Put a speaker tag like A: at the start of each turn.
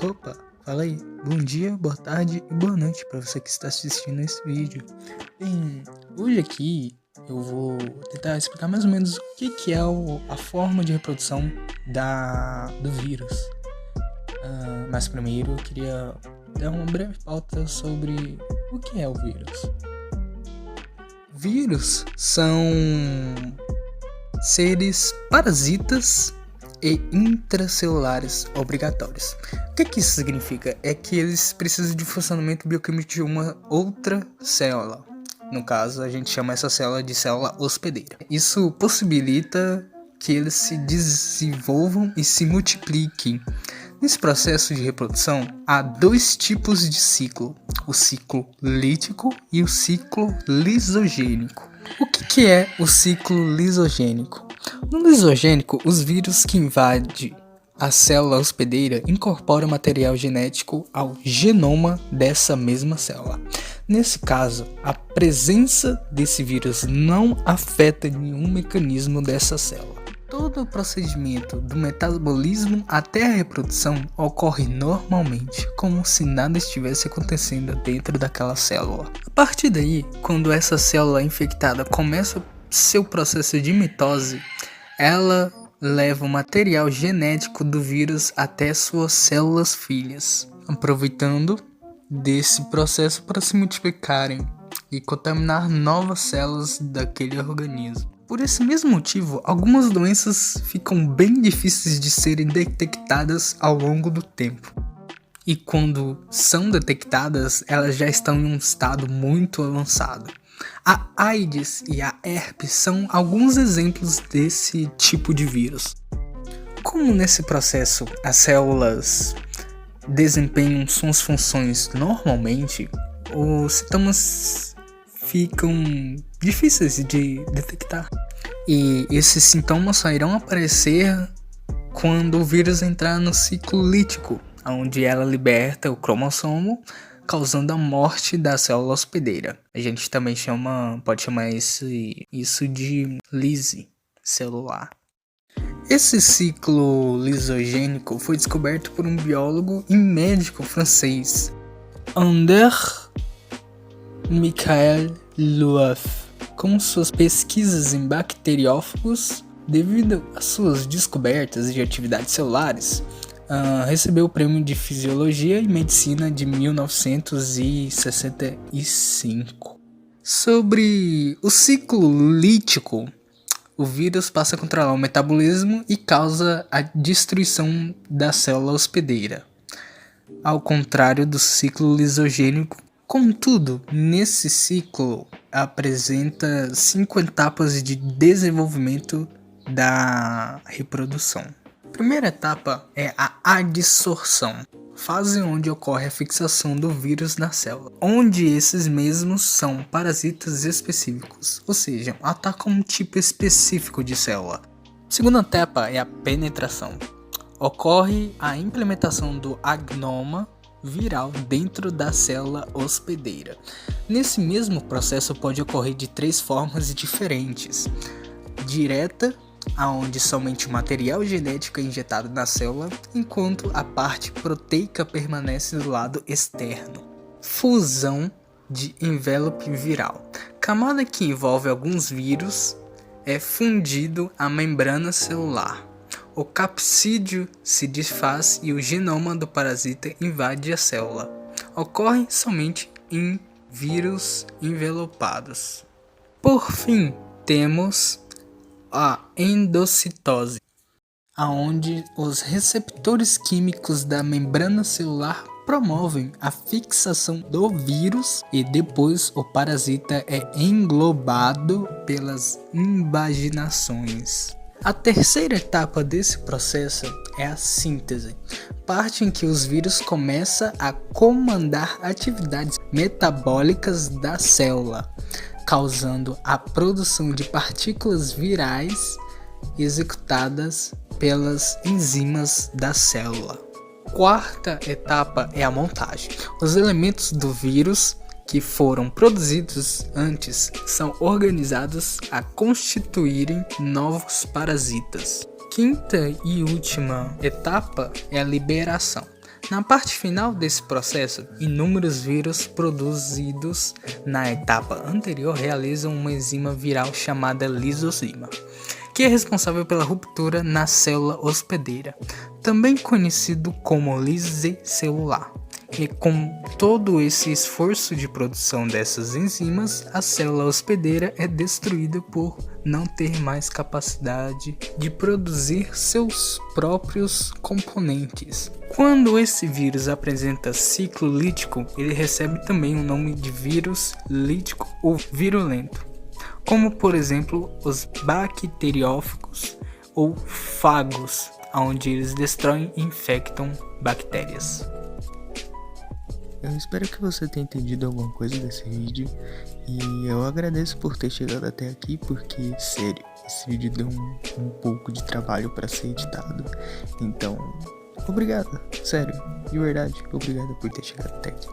A: Opa, fala aí. Bom dia, boa tarde e boa noite para você que está assistindo esse vídeo. Bem, hoje aqui eu vou tentar explicar mais ou menos o que é a forma de reprodução do vírus. Mas primeiro eu queria dar uma breve pauta sobre o que é o vírus. Vírus são seres parasitas e intracelulares obrigatórios. O que isso significa? É que eles precisam de funcionamento bioquímico de uma outra célula. No caso, a gente chama essa célula de célula hospedeira. Isso possibilita que eles se desenvolvam e se multipliquem. Nesse processo de reprodução, há dois tipos de ciclo: o ciclo lítico e o ciclo lisogênico. O que é o ciclo lisogênico? No lisogênico, os vírus que invadem a célula hospedeira incorporam material genético ao genoma dessa mesma célula. Nesse caso, a presença desse vírus não afeta nenhum mecanismo dessa célula. Todo o procedimento do metabolismo até a reprodução ocorre normalmente, como se nada estivesse acontecendo dentro daquela célula. A partir daí, quando essa célula infectada começa seu processo de mitose, ela leva o material genético do vírus até suas células filhas, aproveitando desse processo para se multiplicarem e contaminar novas células daquele organismo. Por esse mesmo motivo, algumas doenças ficam bem difíceis de serem detectadas ao longo do tempo. E quando são detectadas, elas já estão em um estado muito avançado. A AIDS e a herpes são alguns exemplos desse tipo de vírus. Como nesse processo as células desempenham suas funções normalmente, os sintomas ficam difíceis de detectar. E esses sintomas só irão aparecer quando o vírus entrar no ciclo lítico, onde ela liberta o cromossomo, causando a morte da célula hospedeira. A gente também pode chamar isso de lise celular. Esse ciclo lisogênico foi descoberto por um biólogo e médico francês, André Michael Loaf. Com suas pesquisas em bacteriófagos, devido às suas descobertas de atividades celulares, recebeu o prêmio de Fisiologia e Medicina de 1965. Sobre o ciclo lítico, o vírus passa a controlar o metabolismo e causa a destruição da célula hospedeira, ao contrário do ciclo lisogênico. Contudo, nesse ciclo apresenta 5 etapas de desenvolvimento da reprodução. A primeira etapa é a adsorção, fase onde ocorre a fixação do vírus na célula, onde esses mesmos são parasitas específicos, ou seja, atacam um tipo específico de célula. A segunda etapa é a penetração. Ocorre a implementação do adenoma viral dentro da célula hospedeira. Nesse mesmo processo pode ocorrer de 3 formas diferentes: direta, onde somente o material genético é injetado na célula, enquanto a parte proteica permanece do lado externo. Fusão de envelope viral. Camada que envolve alguns vírus é fundido à membrana celular. O capsídeo se desfaz e o genoma do parasita invade a célula. Ocorre somente em vírus envelopados. Por fim, temos a endocitose, onde os receptores químicos da membrana celular promovem a fixação do vírus e depois o parasita é englobado pelas invaginações. A terceira etapa desse processo é a síntese, parte em que os vírus começam a comandar atividades metabólicas da célula, causando a produção de partículas virais executadas pelas enzimas da célula. Quarta etapa é a montagem. Os elementos do vírus que foram produzidos antes são organizados a constituírem novos parasitas. Quinta e última etapa é a liberação. Na parte final desse processo, inúmeros vírus produzidos na etapa anterior realizam uma enzima viral chamada lisozima, que é responsável pela ruptura na célula hospedeira, também conhecido como lise celular. E com todo esse esforço de produção dessas enzimas, a célula hospedeira é destruída por não ter mais capacidade de produzir seus próprios componentes. Quando esse vírus apresenta ciclo lítico, ele recebe também o nome de vírus lítico ou virulento, como por exemplo os bacteriófagos ou fagos, onde eles destroem e infectam bactérias.
B: Eu espero que você tenha entendido alguma coisa desse vídeo e eu agradeço por ter chegado até aqui porque, sério, esse vídeo deu um pouco de trabalho para ser editado. Então, obrigado, sério, de verdade, obrigado por ter chegado até aqui.